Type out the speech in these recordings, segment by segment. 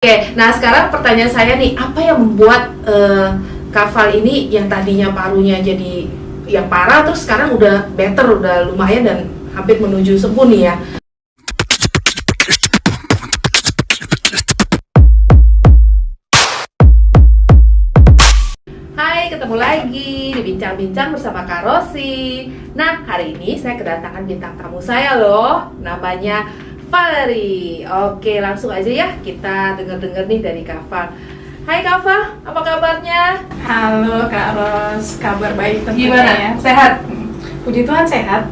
Oke, nah sekarang pertanyaan saya nih, apa yang membuat Kafal ini yang tadinya parunya jadi yang parah, terus sekarang udah better, udah lumayan dan hampir menuju sembuh nih ya? Hai, ketemu lagi di Bincang-Bincang bersama Kak Rosi. Nah, hari ini saya kedatangan bintang tamu saya loh, namanya Valerie. Oke, langsung aja ya kita denger-denger nih dari Kafal. Hai Kafal, apa kabarnya? Halo Kak Ros, kabar baik tentunya Gimana? ya. Sehat? Puji Tuhan sehat.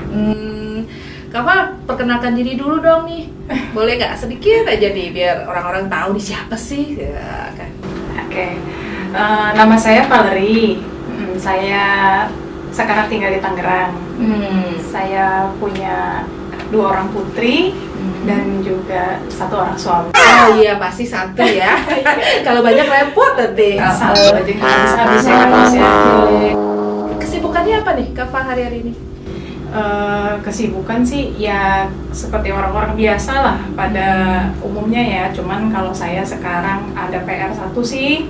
Kafal, perkenalkan diri dulu dong nih. Boleh gak sedikit aja nih biar orang-orang tahu nih siapa sih? Ya, kan. Oke, nama saya Valerie. Saya sekarang tinggal di Tangerang. Saya punya 2 orang putri dan juga 1 orang suami. Oh iya, pasti satu ya. Kalau banyak repot nanti. Satu aja nggak bisa habisnya Kak Ros ya. Kesibukannya apa nih Kafal hari-hari ini? Kesibukan sih ya seperti orang-orang biasa lah pada umumnya ya. Cuman kalau saya sekarang ada PR satu sih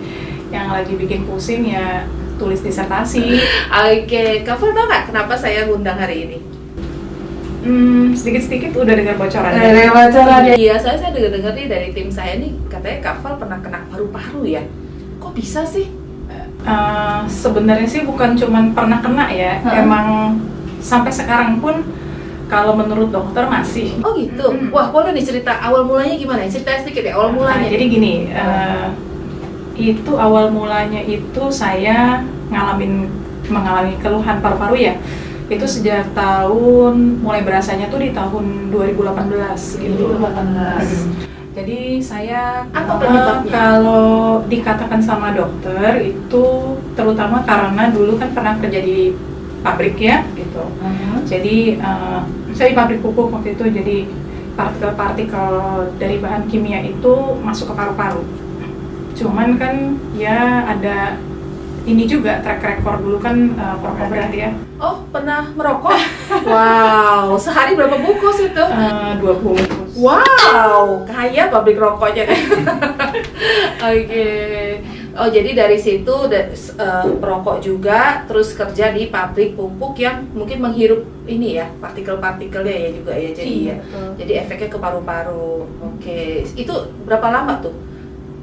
yang lagi bikin pusing ya, tulis disertasi. Oke, Kafal tau gak kenapa saya ngundang hari ini? Sedikit-sedikit udah dengar bocoran. Iya, saya dengar nih dari tim saya nih, katanya Kafal pernah kena paru-paru ya. Kok bisa sih? Sebenarnya sih bukan cuman pernah kena ya, emang sampai sekarang pun kalau menurut dokter masih. Oh gitu. Wah, boleh nih cerita awal mulanya gimana? Cerita sedikit ya awal mulanya. Jadi gini, itu awal mulanya itu saya mengalami keluhan paru-paru ya. Itu sejak mulai berasanya tuh di tahun 2018 gitu. 2018. Jadi saya Apa penyebabnya? kalau dikatakan sama dokter itu terutama karena dulu kan pernah kerja di pabrik ya gitu. Jadi saya di pabrik pupuk waktu itu, jadi partikel-partikel dari bahan kimia itu masuk ke paru-paru. Cuman kan ya ada ini juga track record dulu kan perokok berat ya. Oh, pernah merokok? Wow, sehari berapa bungkus itu? 20. Wow, kaya pabrik rokoknya deh. Oke. Oh, jadi dari situ perokok juga, terus kerja di pabrik pupuk yang mungkin menghirup ini ya, partikel-partikelnya ya juga ya. Jadi Iya, ya. betul. Jadi efeknya ke paru-paru. Oke. Itu berapa lama tuh?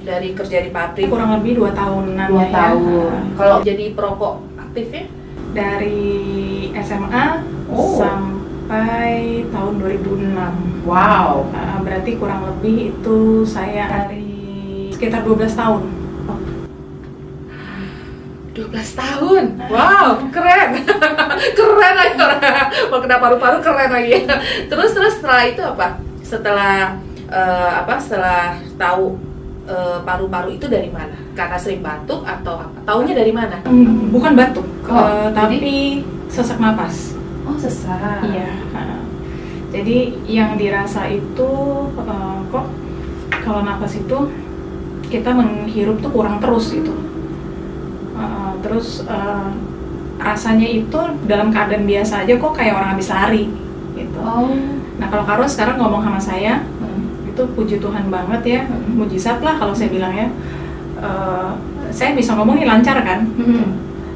Dari kerja di pabrik? Kurang lebih 2 tahunan 2 ya. tahun. Kalau jadi perokok aktifnya? Dari SMA sampai tahun 2006. Wow. Berarti kurang lebih itu saya dari sekitar 12 tahun. 12 tahun. Wow, keren. Keren lagi orang. Mau kena paru-paru keren lagi. Terus setelah itu apa? Setelah setelah tahu paru-paru itu dari mana? Karena sering batuk atau apa? Taunya dari mana? Bukan batuk, tapi jadi? sesak napas. Oh, sesak. Iya. Jadi yang dirasa itu kok kalau napas itu kita menghirup tuh kurang terus gitu. Terus rasanya itu dalam keadaan biasa aja kok kayak orang habis lari gitu. Oh. Nah kalau Karo sekarang ngomong sama saya, itu puji Tuhan banget ya, mujizat lah kalau saya bilang ya. Saya bisa ngomong nih lancar kan.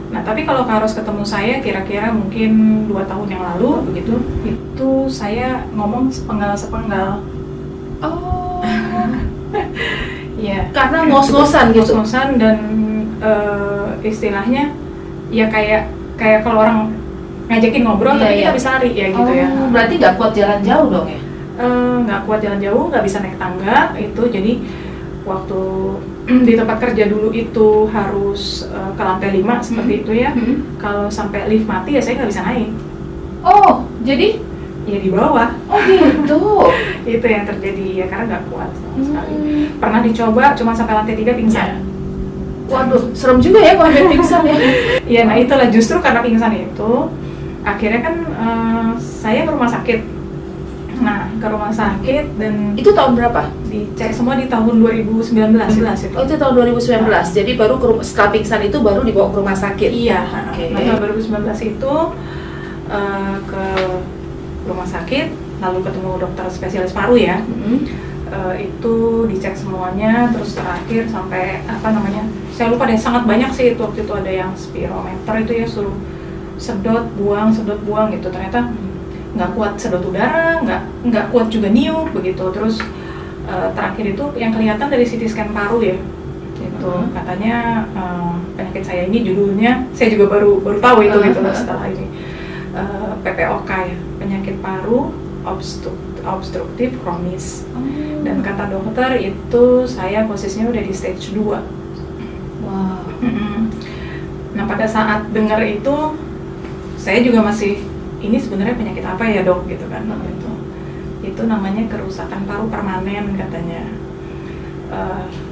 Nah tapi kalau Karos ketemu saya kira-kira mungkin 2 tahun yang lalu begitu, itu saya ngomong sepenggal. Oh. Iya. Karena ngos-ngosan gitu. Ngos-ngosan dan istilahnya ya kayak kalau orang ngajakin ngobrol tapi kita bisa lari ya gitu ya. Berarti nggak kuat jalan jauh dong ya? Nggak kuat jalan jauh, nggak bisa naik tangga itu. Jadi waktu di tempat kerja dulu itu harus ke lantai 5 seperti itu ya. Kalau sampai lift mati ya saya nggak bisa naik. Oh, jadi? Ya di bawah. Oh gitu. Itu yang terjadi ya karena nggak kuat sama sekali. Pernah dicoba cuma sampai lantai 3 pingsan. Waduh, serem juga ya kalau sampai pingsan ya. Iya, nah itulah justru karena pingsan itu akhirnya kan saya ke rumah sakit. Nah, ke rumah sakit dan Itu tahun berapa? dicek semua di tahun 2019 itu. Oh, itu tahun 2019. Jadi baru setelah pingsan itu baru dibawa ke rumah sakit. Iya. Oke. Nah, tahun 2019 itu ke rumah sakit, lalu ketemu dokter spesialis paru ya. itu dicek semuanya, terus terakhir sampai apa namanya, saya lupa deh, sangat banyak sih itu waktu itu, ada yang spirometer itu ya, suruh sedot buang gitu, ternyata nggak kuat sedot udara, nggak kuat juga niup begitu. Terus terakhir itu yang kelihatan dari CT scan paru ya, itu katanya penyakit saya ini judulnya, saya juga baru tahu itu gitu setelah ini, PPOK ya, penyakit paru obstruktif kronis. Dan kata dokter itu saya posisinya udah di stage 2. Wow. Nah pada saat dengar itu saya juga masih, ini sebenarnya penyakit apa ya dok gitu kan. Itu namanya kerusakan paru permanen katanya.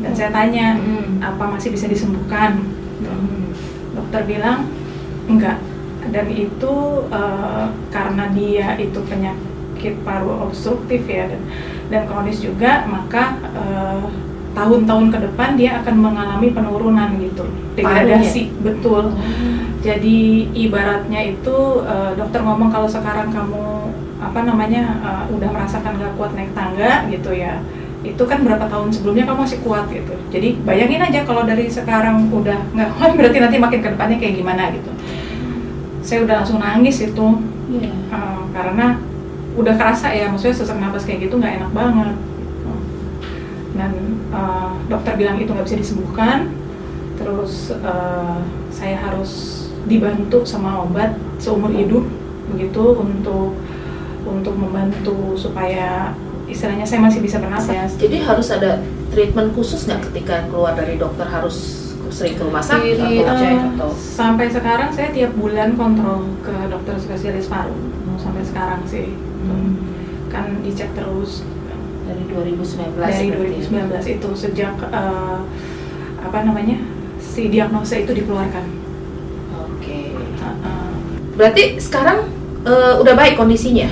Dan saya tanya apa masih bisa disembuhkan. Dokter bilang enggak, dan itu karena dia itu penyakit paru obstruktif ya, dan kronis juga, maka tahun-tahun ke depan dia akan mengalami penurunan gitu, degradasi. Betul. Jadi ibaratnya itu dokter ngomong kalau sekarang kamu apa namanya udah merasakan gak kuat naik tangga gitu ya, itu kan berapa tahun sebelumnya kamu masih kuat gitu. Jadi bayangin aja kalau dari sekarang udah nggak kuat, berarti nanti makin ke depannya kayak gimana gitu. Saya udah langsung nangis itu, karena udah kerasa ya, maksudnya sesak napas kayak gitu nggak enak banget. Dan dokter bilang itu nggak bisa disembuhkan, terus saya harus dibantu sama obat seumur hidup begitu untuk membantu supaya istilahnya saya masih bisa bernafas. Jadi harus ada treatment khusus nggak ketika keluar dari dokter, harus sering ke rumah sakit atau cek atau? Sampai sekarang saya tiap bulan kontrol ke dokter spesialis paru sampai sekarang sih. Kan dicek terus dari 2019. Dari 2019 itu sejak apa namanya si diagnosa itu dikeluarkan. Oke. Berarti sekarang udah baik kondisinya?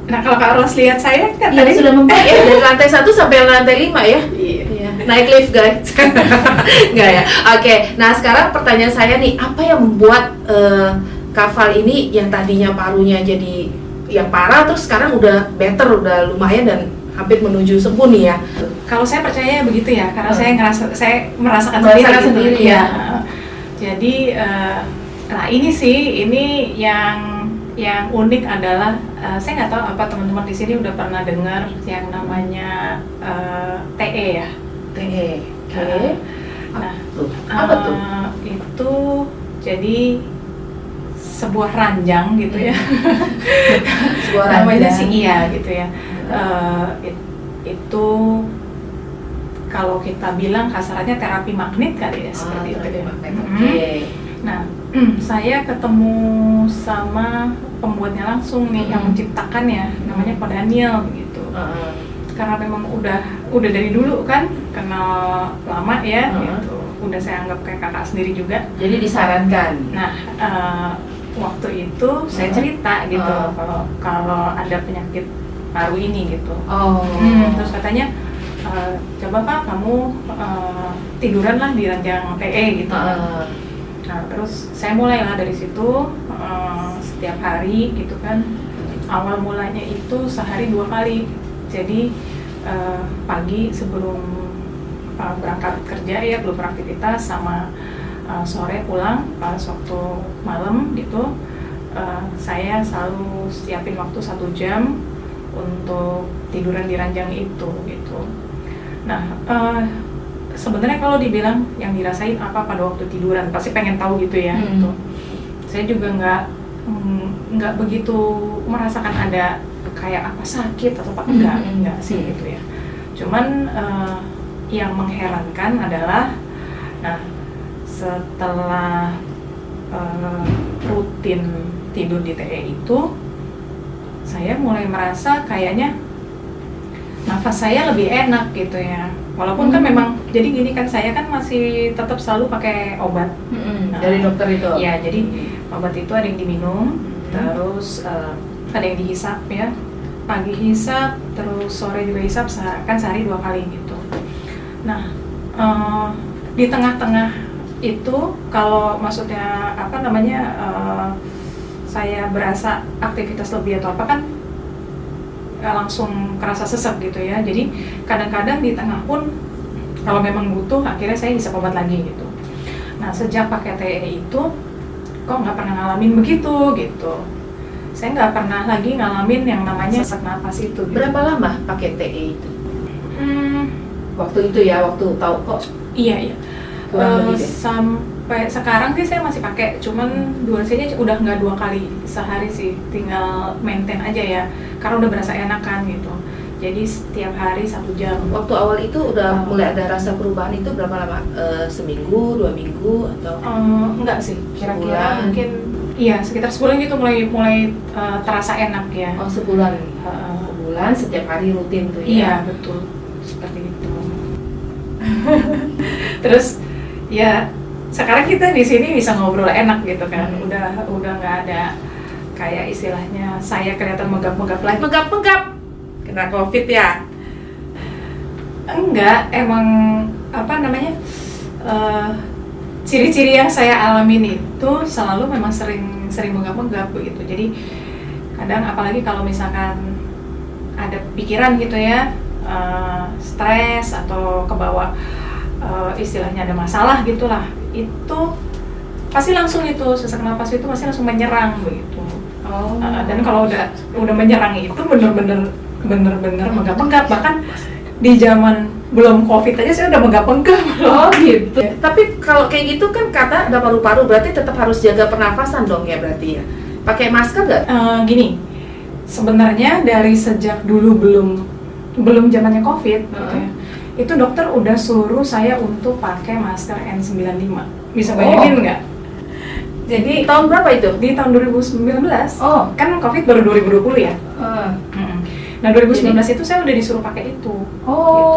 Nah kalau Kak Ros lihat saya kan tadi sudah membaik ya, dari lantai 1 sampai lantai 5 ya? Iya. Naik lift guys. Enggak ya? Oke, nah sekarang pertanyaan saya nih, apa yang membuat Kak ini yang tadinya parunya jadi yang parah, terus sekarang udah better, udah lumayan dan hampir menuju sembuh nih ya? Kalau saya percaya begitu ya, karena saya merasakan sendiri gitu. Ya. Jadi nah ini yang unik adalah saya nggak tahu apa teman-teman di sini udah pernah dengar yang namanya TE ya. TE. Oke. Nah, apa tuh? Itu jadi sebuah ranjang gitu ya. Sebuah ranjang. Namanya sih iya gitu ya. Itu kalau kita bilang kasarannya terapi magnet kali ya, seperti itu. Terapi magnet. Oke. Nah, saya ketemu sama pembuatnya langsung nih, yang menciptakannya, namanya Pak Daniel gitu. Karena memang udah dari dulu kan kenal lama ya, gitu. Udah saya anggap kayak kakak sendiri juga. Jadi disarankan. Nah, waktu itu saya cerita gitu kalau ada penyakit paru ini gitu. Terus katanya coba Pak kamu tiduran lah di ranjang TE gitu. Nah, terus saya mulailah dari situ setiap hari gitu kan. Awal mulanya itu sehari 2 kali. Jadi pagi sebelum berangkat kerja ya, belum beraktivitas, sama sore pulang pas waktu malam gitu, saya selalu siapin waktu 1 jam untuk tiduran di ranjang itu gitu. Nah, sebenarnya kalau dibilang yang dirasain apa pada waktu tiduran, pasti pengen tahu gitu ya. Gitu. Saya juga nggak begitu merasakan ada kayak apa sakit atau apa, enggak sih gitu ya. Cuman yang mengherankan adalah, nah setelah rutin tidur di TE itu, saya mulai merasa kayaknya nafas saya lebih enak gitu ya. Walaupun kan memang, jadi gini kan, saya kan masih tetap selalu pakai obat. Dari dokter itu? Ya, jadi obat itu ada yang diminum, terus ada yang dihisap ya. Pagi hisap, terus sore juga hisap, kan sehari 2 kali gitu. Nah, di tengah-tengah itu, kalau maksudnya apa namanya, saya berasa aktivitas lebih atau apa kan, langsung kerasa sesek gitu ya. Jadi kadang-kadang di tengah pun kalau memang butuh akhirnya saya isap obat lagi gitu. Nah sejak pakai TE itu kok nggak pernah ngalamin begitu gitu. Saya nggak pernah lagi ngalamin yang namanya sesak napas itu gitu. Berapa lama pakai TE itu? Waktu itu ya, waktu tahu kok. Iya. Kurang lebih deh. Sampai sekarang sih saya masih pakai, cuman durasinya udah nggak 2 kali sehari sih, tinggal maintain aja ya, karena udah berasa enakan gitu. Jadi setiap hari 1 jam. Waktu awal itu udah mulai ada rasa perubahan itu berapa lama? Seminggu, 2 minggu atau? Enggak sih, kira-kira Sebulan. mungkin iya sekitar sebulan gitu mulai terasa enak ya. Oh sebulan. Sebulan setiap hari rutin tuh ya? Iya betul, seperti itu. Terus ya sekarang kita di sini bisa ngobrol enak gitu kan, udah nggak ada kayak istilahnya saya kelihatan megap-megap lagi. Megap-megap kena COVID ya? Enggak, emang apa namanya ciri-ciri yang saya alamin itu selalu memang sering megap-megap begitu. Jadi kadang apalagi kalau misalkan ada pikiran gitu ya, stres atau kebawa istilahnya ada masalah gitulah, itu pasti langsung itu sesak napas itu pasti langsung menyerang begitu. Dan kalau udah menyerang itu bener-bener megap-megap, bahkan di zaman belum COVID aja saya udah megap-megap. Oh gitu. Tapi kalau kayak gitu kan kata ada paru-paru, berarti tetap harus jaga pernafasan dong ya berarti ya? Pakai masker nggak? Gini, sebenarnya dari sejak dulu belum zamannya COVID gitu ya, itu dokter udah suruh saya untuk pakai masker N95. Bisa bayangin nggak? Jadi Tahun berapa itu? di tahun 2019, Oh. kan COVID baru 2020 ya. Nah 2019 itu saya udah disuruh pakai itu. Oh. Gitu.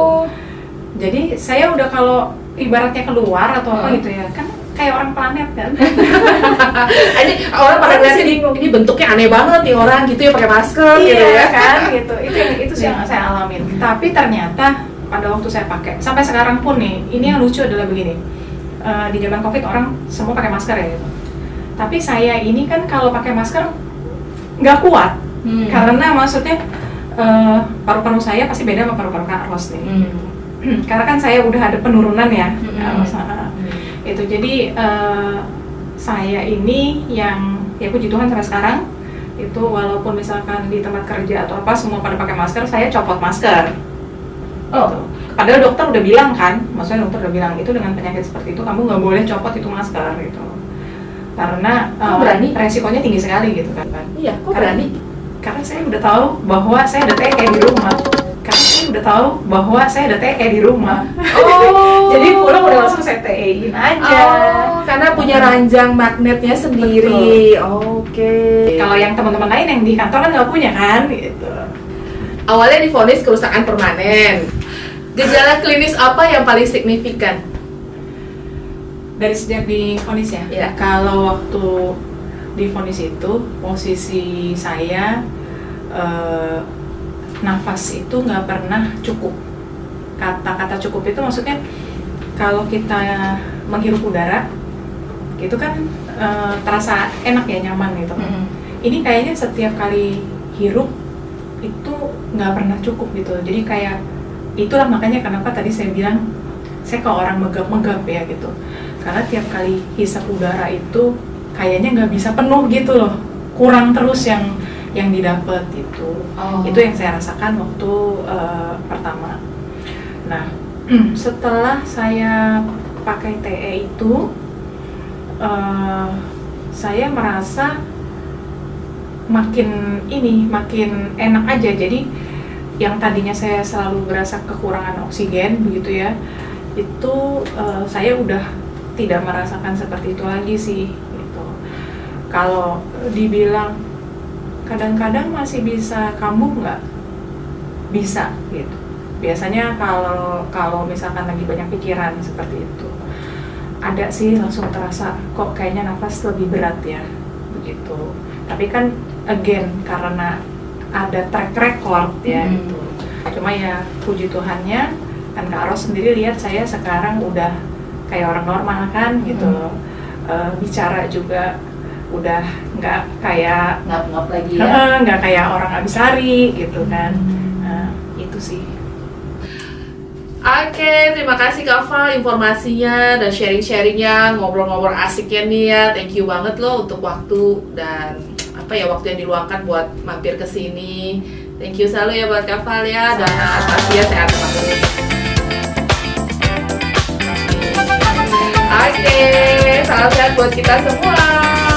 Jadi saya udah kalau ibaratnya keluar atau apa gitu ya, kan kayak orang planet kan. Ini orang pada ngeliatin ini bentuknya aneh banget nih orang gitu ya pakai masker gitu ya kan gitu. Itu sih yang saya alamin. Tapi ternyata pada waktu saya pakai sampai sekarang pun nih, ini yang lucu adalah begini. Di zaman COVID orang semua pakai masker ya gitu. Tapi saya ini kan kalau pakai masker nggak kuat. Karena maksudnya paru-paru saya pasti beda sama paru-paru Kak Ros nih. Karena kan saya udah ada penurunan ya. Itu jadi saya ini yang ya puji Tuhan sampai sekarang itu walaupun misalkan di tempat kerja atau apa semua pada pakai masker, saya copot masker. Gitu. Padahal dokter udah bilang kan, maksudnya dokter udah bilang itu dengan penyakit seperti itu kamu nggak boleh copot itu masker gitu. Karena berani? resikonya tinggi sekali gitu kan. Iya, kok berani? Karena saya udah tahu bahwa saya ada TE di rumah. Oh. Jadi pulang udah langsung saya TE-in aja. Oh, karena punya ranjang magnetnya sendiri. Oke. Kalau yang teman-teman lain yang di kantor kan nggak punya kan gitu. Awalnya divonis kerusakan permanen. Gejala klinis apa yang paling signifikan? Dari sejak divonis ya? Iya. Kalau waktu divonis itu posisi saya nafas itu nggak pernah cukup. Kata-kata cukup itu maksudnya kalau kita menghirup udara itu kan terasa enak ya, nyaman gitu. Ini kayaknya setiap kali hirup itu nggak pernah cukup gitu. Jadi kayak itulah makanya kenapa tadi saya bilang saya ke orang megap-megap ya gitu. Karena tiap kali hisap udara itu kayaknya nggak bisa penuh gitu loh, kurang terus yang didapat itu. Itu yang saya rasakan waktu pertama. Nah setelah saya pakai TE itu saya merasa makin enak aja. Jadi yang tadinya saya selalu berasa kekurangan oksigen begitu ya, itu saya udah tidak merasakan seperti itu lagi sih gitu. Kalau dibilang kadang-kadang masih bisa kambuh nggak? Bisa gitu. Biasanya kalau misalkan lagi banyak pikiran seperti itu, ada sih langsung terasa kok kayaknya nafas lebih berat ya begitu. Tapi kan again karena ada track record ya gitu. Cuma ya puji Tuhannya kan Kak Ros sendiri lihat saya sekarang udah kayak orang normal kan gitu. Bicara juga udah nggak kayak ngap-ngap lagi ya. nggak kayak orang habis lari gitu kan. Itu sih. Oke, terima kasih Kak Val informasinya dan sharing-sharingnya, ngobrol-ngobrol asiknya nih ya. Thank you banget loh untuk waktu dan waktu yang diluangkan buat mampir ke sini. Thank you selalu ya buat Kak Val ya, dan Asia sehat selalu. Oke, salam sehat buat kita semua.